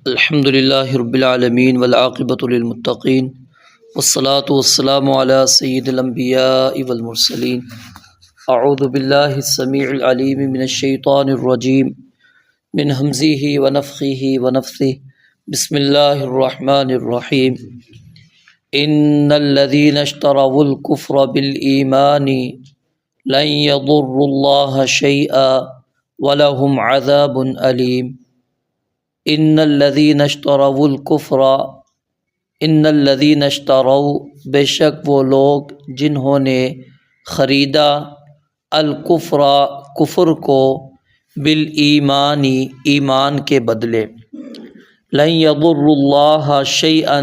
الحمد للہ رب العالمین والعاقبۃ للمتقین والصلاة والسلام علی سید الانبیاء والمرسلین اعوذ باللہ السمیع العلیم من الشیطان الرجیم من ہمزہ ونفخہ ونفثہ بسم اللہ الرحمن الرحیم ان الذین اشتروا الکفر بالایمان لن یضروا اللہ شیئا ولہم عذاب علیم ان الذین اشتروا الکفر ان الذین اشتروا بے شک وہ لوگ جنہوں نے خریدا الکفر کفر کو بالایمانی ایمان کے بدلے لن یضروا اللہ شیئا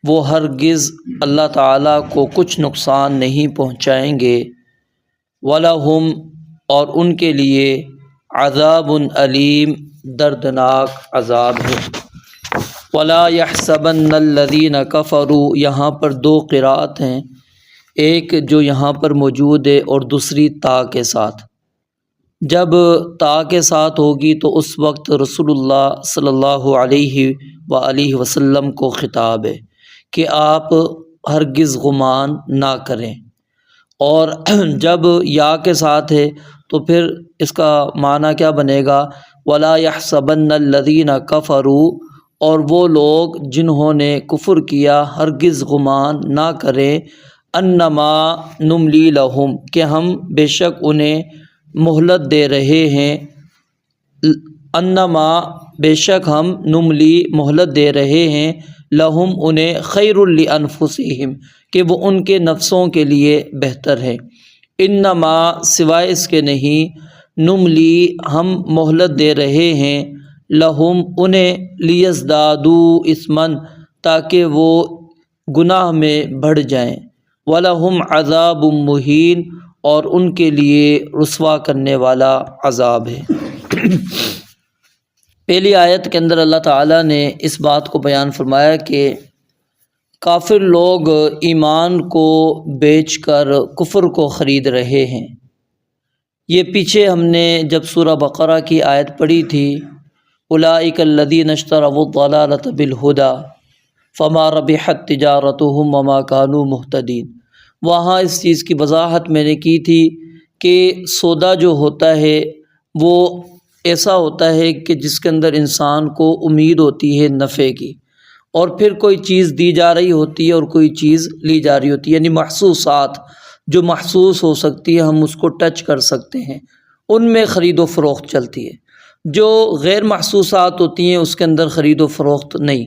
وہ ہرگز اللہ تعالیٰ کو کچھ نقصان نہیں پہنچائیں گے وَلَهُمْ اور ان کے لیے عذاب علیم دردناک عذاب ہے۔ وَلَا يَحْسَبَنَّ الَّذِينَ كَفَرُوا یہاں پر دو قرأت ہیں، ایک جو یہاں پر موجود ہے اور دوسری تا کے ساتھ۔ جب تا کے ساتھ ہوگی تو اس وقت رسول اللہ صلی اللہ علیہ وآلہ وسلم کو خطاب ہے کہ آپ ہرگز گمان نہ کریں، اور جب یا کے ساتھ ہے تو پھر اس کا معنی کیا بنے گا؟ وَلَا يَحْسَبَنَّ الَّذِينَ كَفَرُوا اور وہ لوگ جنہوں نے کفر کیا ہرگز گمان نہ کریں انما نملی لہم کہ ہم بے شک انہیں مہلت دے رہے ہیں، انما بے شک ہم نملی مہلت دے رہے ہیں لہم انہیں خیر لانفسہم کہ وہ ان کے نفسوں کے لیے بہتر ہے، انما سوائے اس کے نہیں نملی ہم مہلت دے رہے ہیں لہم انہیں لیزدادوا اثماً تاکہ وہ گناہ میں بڑھ جائیں، وَلَهُمْ عَذَابٌ مُّہِینٌ اور ان کے لیے رسوا کرنے والا عذاب ہے۔ پہلی آیت کے اندر اللہ تعالیٰ نے اس بات کو بیان فرمایا کہ کافر لوگ ایمان کو بیچ کر کفر کو خرید رہے ہیں۔ یہ پیچھے ہم نے جب سورہ بقرہ کی آیت پڑھی تھی اولئک الذین اشتروا الضلالۃ بالہدی فما ربحت تجارتہم وما کانوا مہتدین، وہاں اس چیز کی وضاحت میں نے کی تھی کہ سودا جو ہوتا ہے وہ ایسا ہوتا ہے کہ جس کے اندر انسان کو امید ہوتی ہے نفع کی، اور پھر کوئی چیز دی جا رہی ہوتی ہے اور کوئی چیز لی جا رہی ہوتی ہے، یعنی محسوسات جو محسوس ہو سکتی ہے، ہم اس کو ٹچ کر سکتے ہیں، ان میں خرید و فروخت چلتی ہے۔ جو غیر محسوسات ہوتی ہیں اس کے اندر خرید و فروخت نہیں۔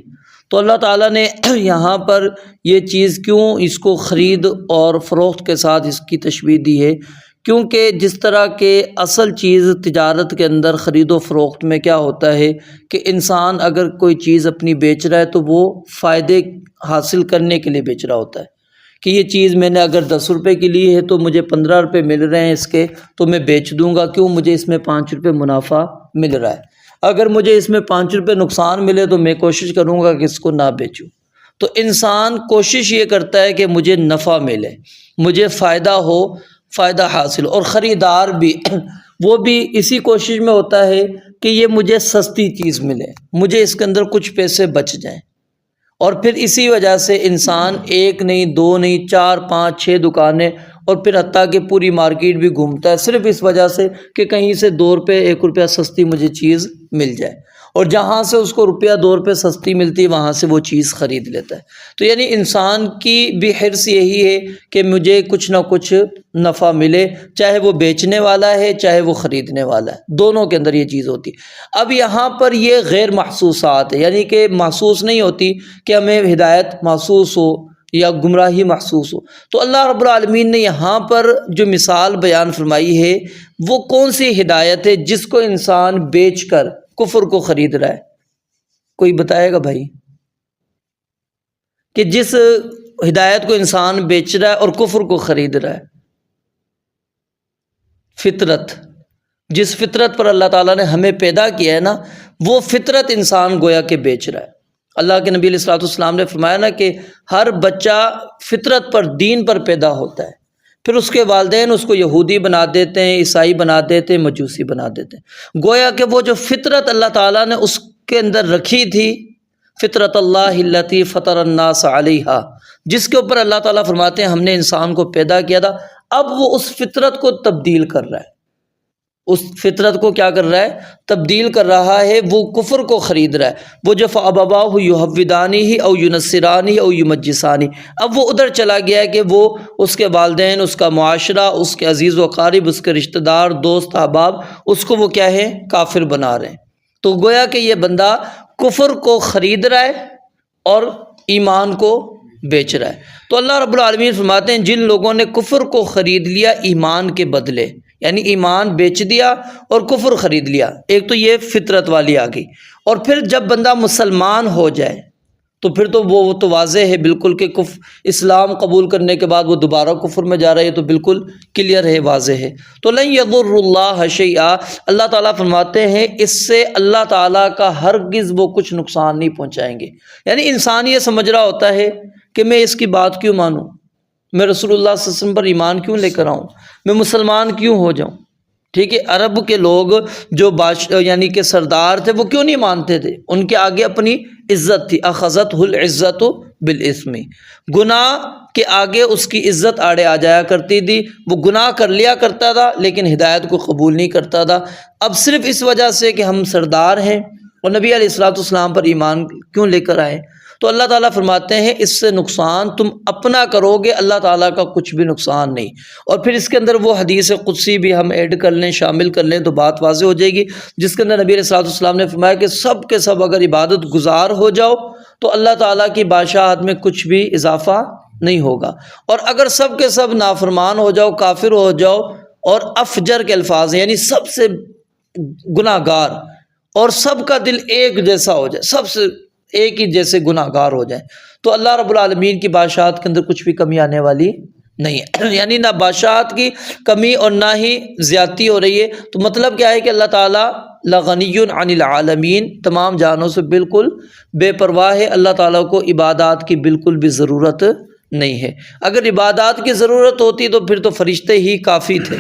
تو اللہ تعالیٰ نے یہاں پر یہ چیز کیوں اس کو خرید اور فروخت کے ساتھ اس کی تشبیہ دی ہے؟ کیونکہ جس طرح کہ اصل چیز تجارت کے اندر خرید و فروخت میں کیا ہوتا ہے کہ انسان اگر کوئی چیز اپنی بیچ رہا ہے تو وہ فائدے حاصل کرنے کے لیے بیچ رہا ہوتا ہے کہ یہ چیز میں نے اگر 10 روپے کی لی ہے تو مجھے 15 روپے مل رہے ہیں اس کے، تو میں بیچ دوں گا، کیوں؟ مجھے اس میں 5 روپے منافع مل رہا ہے۔ اگر مجھے اس میں 5 روپے نقصان ملے تو میں کوشش کروں گا کہ اس کو نہ بیچوں۔ تو انسان کوشش یہ کرتا ہے کہ مجھے نفع ملے، مجھے فائدہ ہو، فائدہ حاصل، اور خریدار بھی وہ بھی اسی کوشش میں ہوتا ہے کہ یہ مجھے سستی چیز ملے، مجھے اس کے اندر کچھ پیسے بچ جائیں، اور پھر اسی وجہ سے انسان ایک نہیں، دو نہیں، 4 5 6 دکانیں اور پھر حتیٰ کہ پوری مارکیٹ بھی گھومتا ہے صرف اس وجہ سے کہ کہیں سے 2 روپے 1 روپیہ سستی مجھے چیز مل جائے، اور جہاں سے اس کو روپیہ 2 روپے سستی ملتی ہے وہاں سے وہ چیز خرید لیتا ہے۔ تو یعنی انسان کی بھی حرص یہی ہے کہ مجھے کچھ نہ کچھ نفع ملے، چاہے وہ بیچنے والا ہے چاہے وہ خریدنے والا ہے، دونوں کے اندر یہ چیز ہوتی ہے۔ اب یہاں پر یہ غیر محسوسات ہے، یعنی کہ محسوس نہیں ہوتی کہ ہمیں ہدایت محسوس ہو یا گمراہی محسوس ہو۔ تو اللہ رب العالمین نے یہاں پر جو مثال بیان فرمائی ہے وہ کون سی ہدایت ہے جس کو انسان بیچ کر کفر کو خرید رہا ہے؟ کوئی بتائے گا بھائی کہ جس ہدایت کو انسان بیچ رہا ہے اور کفر کو خرید رہا ہے؟ فطرت، جس فطرت پر اللہ تعالیٰ نے ہمیں پیدا کیا ہے نا، وہ فطرت انسان گویا کہ بیچ رہا ہے۔ اللہ کے نبی علیہ الصلوۃ والسلام نے فرمایا نا کہ ہر بچہ فطرت پر، دین پر پیدا ہوتا ہے، پھر اس کے والدین اس کو یہودی بنا دیتے ہیں، عیسائی بنا دیتے ہیں، مجوسی بنا دیتے ہیں۔ گویا کہ وہ جو فطرت اللہ تعالیٰ نے اس کے اندر رکھی تھی، فطرت اللہ التی فطر الناس علیہا، جس کے اوپر اللہ تعالیٰ فرماتے ہیں ہم نے انسان کو پیدا کیا تھا، اب وہ اس فطرت کو تبدیل کر رہا ہے، اس فطرت کو کیا کر رہا ہے؟ تبدیل کر رہا ہے، وہ کفر کو خرید رہا ہے۔ وہ جو فَأَبَوَاهُ يُحَوِّدَانِهِ أَوْ يُنَصِّرَانِهِ أَوْ يُمَجِّسَانِهِ، اب وہ ادھر چلا گیا ہے کہ وہ اس کے والدین، اس کا معاشرہ، اس کے عزیز و اقارب، اس کے رشتہ دار، دوست احباب، اس کو وہ کیا ہے؟ کافر بنا رہے ہیں۔ تو گویا کہ یہ بندہ کفر کو خرید رہا ہے اور ایمان کو بیچ رہا ہے۔ تو اللہ رب العالمین فرماتے ہیں جن لوگوں نے کفر کو خرید لیا ایمان کے بدلے، یعنی ایمان بیچ دیا اور کفر خرید لیا، ایک تو یہ فطرت والی آ گئی، اور پھر جب بندہ مسلمان ہو جائے تو پھر تو وہ تو واضح ہے بالکل کہ اسلام قبول کرنے کے بعد وہ دوبارہ کفر میں جا رہا ہے، تو بالکل کلیئر ہے، واضح ہے۔ تو لن یضر اللہ شیئا، اللہ تعالیٰ فرماتے ہیں اس سے اللہ تعالیٰ کا ہرگز وہ کچھ نقصان نہیں پہنچائیں گے۔ یعنی انسان یہ سمجھ رہا ہوتا ہے کہ میں اس کی بات کیوں مانوں، میں رسول اللہ صلی اللہ علیہ وسلم پر ایمان کیوں لے کر آؤں، میں مسلمان کیوں ہو جاؤں؟ ٹھیک ہے، عرب کے لوگ جو یعنی کہ سردار تھے وہ کیوں نہیں مانتے تھے؟ ان کے آگے اپنی عزت تھی، اخذتہ العزت بالاسم، گناہ کے آگے اس کی عزت آڑے آ جایا کرتی تھی، وہ گناہ کر لیا کرتا تھا لیکن ہدایت کو قبول نہیں کرتا تھا۔ اب صرف اس وجہ سے کہ ہم سردار ہیں اور نبی علیہ الصلوۃ والسلام پر ایمان کیوں لے کر آئے، تو اللہ تعالیٰ فرماتے ہیں اس سے نقصان تم اپنا کرو گے، اللہ تعالیٰ کا کچھ بھی نقصان نہیں۔ اور پھر اس کے اندر وہ حدیث قدسی بھی ہم ایڈ کر لیں، شامل کر لیں تو بات واضح ہو جائے گی، جس کے اندر نبی علیہ الصلوۃ والسلام نے فرمایا کہ سب کے سب اگر عبادت گزار ہو جاؤ تو اللہ تعالیٰ کی بادشاہت میں کچھ بھی اضافہ نہیں ہوگا، اور اگر سب کے سب نافرمان ہو جاؤ، کافر ہو جاؤ، اور افجر کے الفاظ ہیں یعنی سب سے گناہ گار، اور سب کا دل ایک جیسا ہو جائے، سب سے ایک ہی جیسے گناہ گار ہو جائیں، تو اللہ رب العالمین کی بادشاہت کے اندر کچھ بھی کمی آنے والی نہیں ہے۔ یعنی نہ بادشاہت کی کمی اور نہ ہی زیادتی ہو رہی ہے۔ تو مطلب کیا ہے کہ اللہ تعالیٰ لغنی عن العالمین، تمام جہانوں سے بالکل بے پرواہ ہے، اللہ تعالیٰ کو عبادات کی بالکل بھی ضرورت نہیں ہے۔ اگر عبادات کی ضرورت ہوتی تو پھر تو فرشتے ہی کافی تھے،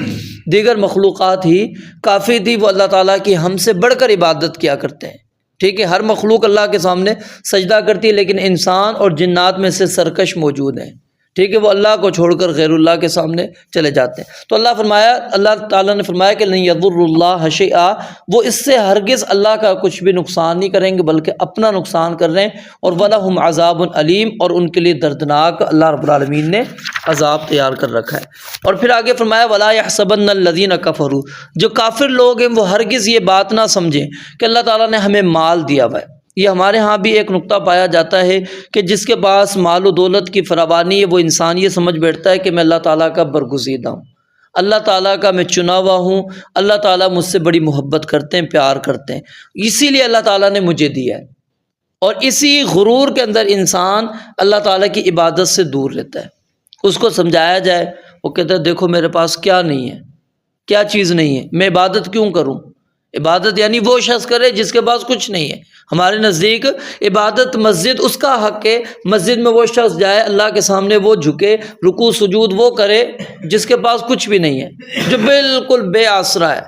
دیگر مخلوقات ہی کافی تھی، وہ اللہ تعالیٰ کی ہم سے بڑھ کر عبادت کیا کرتے ہیں۔ ٹھیک ہے، ہر مخلوق اللہ کے سامنے سجدہ کرتی ہے، لیکن انسان اور جنات میں سے سرکش موجود ہیں، ٹھیک ہے، وہ اللہ کو چھوڑ کر غیر اللہ کے سامنے چلے جاتے ہیں۔ تو اللہ تعالیٰ نے فرمایا کہ لن یضر اللہ شیئا، وہ اس سے ہرگز اللہ کا کچھ بھی نقصان نہیں کریں گے بلکہ اپنا نقصان کر رہے ہیں، اور وَلَهُمْ عَذَابٌ علیم، اور ان کے لیے دردناک اللہ رب العالمین نے عذاب تیار کر رکھا ہے۔ اور پھر آگے فرمایا وَلَا يَحْسَبَنَّ الَّذِينَ كَفَرُوا، جو کافر لوگ ہیں وہ ہرگز یہ بات نہ سمجھیں کہ اللہ تعالیٰ نے ہمیں مال دیا ہوا ہے۔ یہ ہمارے ہاں بھی ایک نقطہ پایا جاتا ہے کہ جس کے پاس مال و دولت کی فراوانی ہے وہ انسان یہ سمجھ بیٹھتا ہے کہ میں اللہ تعالیٰ کا برگزیدہ ہوں، اللہ تعالیٰ کا میں چنا ہوا ہوں، اللہ تعالیٰ مجھ سے بڑی محبت کرتے ہیں، پیار کرتے ہیں، اسی لیے اللہ تعالیٰ نے مجھے دیا ہے۔ اور اسی غرور کے اندر انسان اللہ تعالیٰ کی عبادت سے دور رہتا ہے۔ اس کو سمجھایا جائے وہ کہتا ہے دیکھو میرے پاس کیا نہیں ہے، کیا چیز نہیں ہے، میں عبادت کیوں کروں؟ عبادت یعنی وہ شخص کرے جس کے پاس کچھ نہیں ہے۔ ہمارے نزدیک عبادت مسجد اس کا حق ہے، مسجد میں وہ شخص جائے، اللہ کے سامنے وہ جھکے، رکوع سجود وہ کرے جس کے پاس کچھ بھی نہیں ہے، جو بالکل بے آسرا ہے،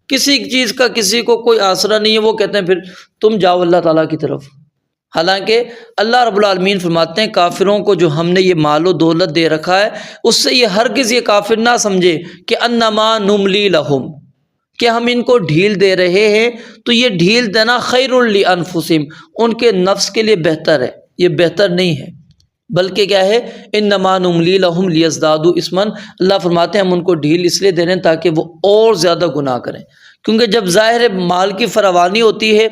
کسی چیز کا کسی کو کوئی آسرا نہیں ہے۔ وہ کہتے ہیں پھر تم جاؤ اللہ تعالیٰ کی طرف، حالانکہ اللہ رب العالمین فرماتے ہیں کافروں کو جو ہم نے یہ مال و دولت دے رکھا ہے اس سے یہ ہرگز یہ کافر نہ سمجھے کہ انما نملی لہم، کہ ہم ان کو ڈھیل دے رہے ہیں، تو یہ ڈھیل دینا خیر لانفسہم، ان کے نفس کے لیے بہتر ہے، یہ بہتر نہیں ہے، بلکہ کیا ہے انما نملی لہم لیزدادوا اثما، اللہ فرماتے ہیں ہم ان کو ڈھیل اس لیے دے رہے ہیں تاکہ وہ اور زیادہ گناہ کریں، کیونکہ جب ظاہر مال کی فراوانی ہوتی ہے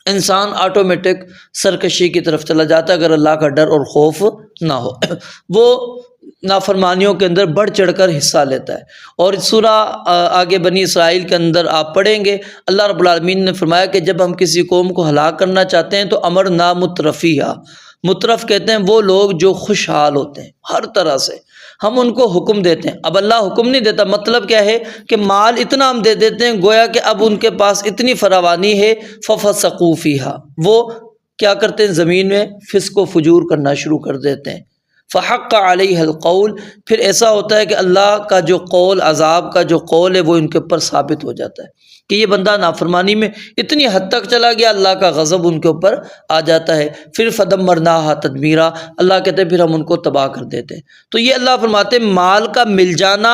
انسان آٹومیٹک سرکشی کی طرف چلا جاتا ہے اگر اللہ کا ڈر اور خوف نہ ہو، وہ نافرمانیوں کے اندر بڑھ چڑھ کر حصہ لیتا ہے۔ اور سورہ آگے بنی اسرائیل کے اندر آپ پڑھیں گے اللہ رب العالمین نے فرمایا کہ جب ہم کسی قوم کو ہلاک کرنا چاہتے ہیں تو امرنا مترفیہا، مترف کہتے ہیں وہ لوگ جو خوشحال ہوتے ہیں ہر طرح سے، ہم ان کو حکم دیتے ہیں۔ اب اللہ حکم نہیں دیتا، مطلب کیا ہے کہ مال اتنا ہم دے دیتے ہیں گویا کہ اب ان کے پاس اتنی فراوانی ہے، ففسقوا فیہا، وہ کیا کرتے ہیں زمین میں فسق و فجور کرنا شروع کر دیتے ہیں۔ فحق علیہ القول، پھر ایسا ہوتا ہے کہ اللہ کا جو قول، عذاب کا جو قول ہے وہ ان کے اوپر ثابت ہو جاتا ہے۔ کہ یہ بندہ نافرمانی میں اتنی حد تک چلا گیا، اللہ کا غضب ان کے اوپر آ جاتا ہے، پھر فدمرناہا تدمیرا، اللہ کہتے ہیں پھر ہم ان کو تباہ کر دیتے ہیں۔ تو یہ اللہ فرماتے ہیں مال کا مل جانا،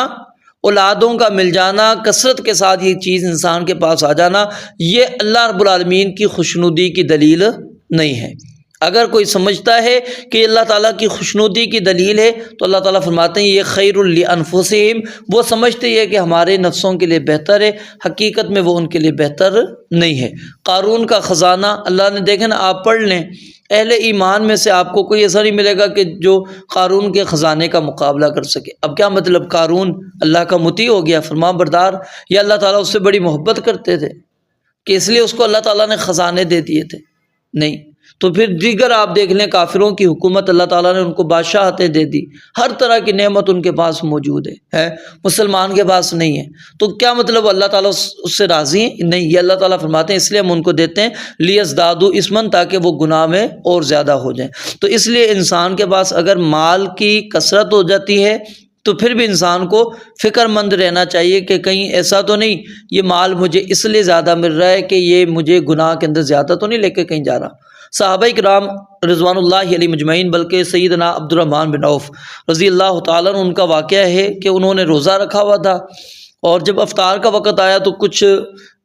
اولادوں کا مل جانا، کثرت کے ساتھ یہ چیز انسان کے پاس آ جانا، یہ اللہ رب العالمین کی خوشنودی کی دلیل نہیں ہے۔ اگر کوئی سمجھتا ہے کہ اللہ تعالیٰ کی خوشنودی کی دلیل ہے تو اللہ تعالیٰ فرماتے ہیں یہ خیر لانفسہم، وہ سمجھتے ہیں کہ ہمارے نفسوں کے لیے بہتر ہے، حقیقت میں وہ ان کے لیے بہتر نہیں ہے۔ قارون کا خزانہ اللہ نے دیکھا نا، آپ پڑھ لیں، اہل ایمان میں سے آپ کو کوئی ایسا نہیں ملے گا کہ جو قارون کے خزانے کا مقابلہ کر سکے۔ اب کیا مطلب قارون اللہ کا مطیع ہو گیا، فرما بردار، یا اللہ تعالیٰ اس سے بڑی محبت کرتے تھے کہ اس لیے اس کو اللہ تعالیٰ نے خزانے دے دیے تھے؟ نہیں۔ تو پھر دیگر آپ دیکھ لیں، کافروں کی حکومت اللہ تعالیٰ نے ان کو بادشاہتیں دے دی، ہر طرح کی نعمت ان کے پاس موجود ہے، مسلمان کے پاس نہیں ہے۔ تو کیا مطلب اللہ تعالیٰ اس سے راضی ہیں؟ نہیں، یہ اللہ تعالیٰ فرماتے ہیں اس لیے ہم ان کو دیتے ہیں لیزدادوا اثما، تاکہ وہ گناہ میں اور زیادہ ہو جائیں۔ تو اس لیے انسان کے پاس اگر مال کی کثرت ہو جاتی ہے تو پھر بھی انسان کو فکر مند رہنا چاہیے کہ کہیں ایسا تو نہیں یہ مال مجھے اس لیے زیادہ مل رہا ہے کہ یہ مجھے گناہ کے اندر زیادہ تو نہیں لے کے کہیں جا رہا۔ صحابہ کرام رضوان اللہ علیہ مجمعین، بلکہ سیدنا عبد الرحمن بن عوف رضی اللہ تعالیٰ عنہ، ان کا واقعہ ہے کہ انہوں نے روزہ رکھا ہوا تھا، اور جب افطار کا وقت آیا تو کچھ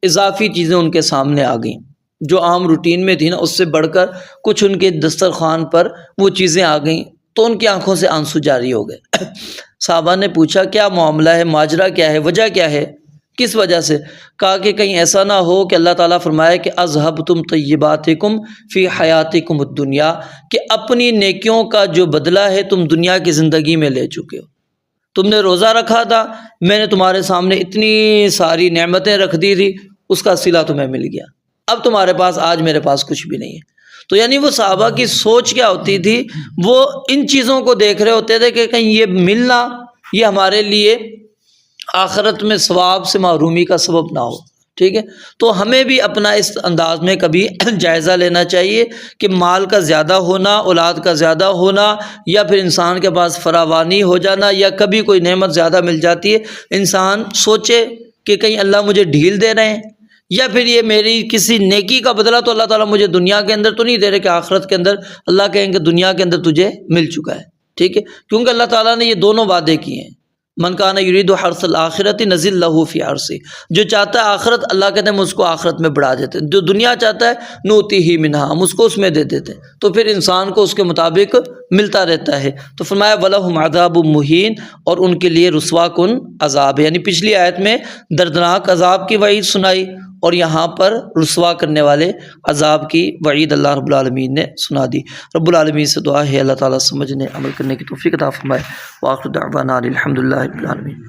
اضافی چیزیں ان کے سامنے آ گئیں جو عام روٹین میں تھی نا، اس سے بڑھ کر کچھ ان کے دسترخوان پر وہ چیزیں آ گئیں، تو ان کی آنکھوں سے آنسو جاری ہو گئے۔ صحابہ نے پوچھا کیا معاملہ ہے، ماجرا کیا ہے، وجہ کیا ہے، کس وجہ سے؟ کہا کہ کہیں ایسا نہ ہو کہ اللہ تعالیٰ فرمائے کہ اذھبتم طیباتکم فی حیاتکم الدنیا، کہ اپنی نیکیوں کا جو بدلہ ہے تم دنیا کی زندگی میں لے چکے ہو۔ تم نے روزہ رکھا تھا، میں نے تمہارے سامنے اتنی ساری نعمتیں رکھ دی تھی، اس کا صلہ تمہیں مل گیا، اب تمہارے پاس، آج میرے پاس کچھ بھی نہیں ہے۔ تو یعنی وہ صحابہ کی سوچ کیا ہوتی تھی، وہ ان چیزوں کو دیکھ رہے ہوتے تھے کہ کہیں یہ ملنا یہ ہمارے لیے آخرت میں ثواب سے محرومی کا سبب نہ ہو۔ ٹھیک ہے، تو ہمیں بھی اپنا اس انداز میں کبھی جائزہ لینا چاہیے کہ مال کا زیادہ ہونا، اولاد کا زیادہ ہونا، یا پھر انسان کے پاس فراوانی ہو جانا، یا کبھی کوئی نعمت زیادہ مل جاتی ہے، انسان سوچے کہ کہیں اللہ مجھے ڈھیل دے رہے ہیں، یا پھر یہ میری کسی نیکی کا بدلہ تو اللہ تعالیٰ مجھے دنیا کے اندر تو نہیں دے رہے کہ آخرت کے اندر اللہ کہیں کہ دنیا کے اندر تجھے مل چکا ہے۔ ٹھیک ہے، کیونکہ اللہ تعالیٰ نے یہ دونوں وعدے کیے ہیں، من کان یرید حرث الآخرۃ نزل لہ فی حرثہ، جو چاہتا ہے آخرت، اللہ کہتے ہیں ہم اس کو آخرت میں بڑھا دیتے ہیں، جو دنیا چاہتا ہے نؤتیہ منہا، ہم اس کو اس میں دے دیتے ہیں، تو پھر انسان کو اس کے مطابق ملتا رہتا ہے۔ تو فرمایا وَلَهُمْ عَذَابٌ مُّہِین، اور ان کے لیے رسوا کن عذاب ہے، یعنی پچھلی آیت میں دردناک عذاب کی وعید سنائی، اور یہاں پر رسوا کرنے والے عذاب کی وعید اللہ رب العالمین نے سنا دی۔ رب العالمین سے دعا ہے اللہ تعالیٰ سمجھنے عمل کرنے کی توفیق عطا فرمائے۔ وآخر دعوانا الحمدللہ رب العالمین۔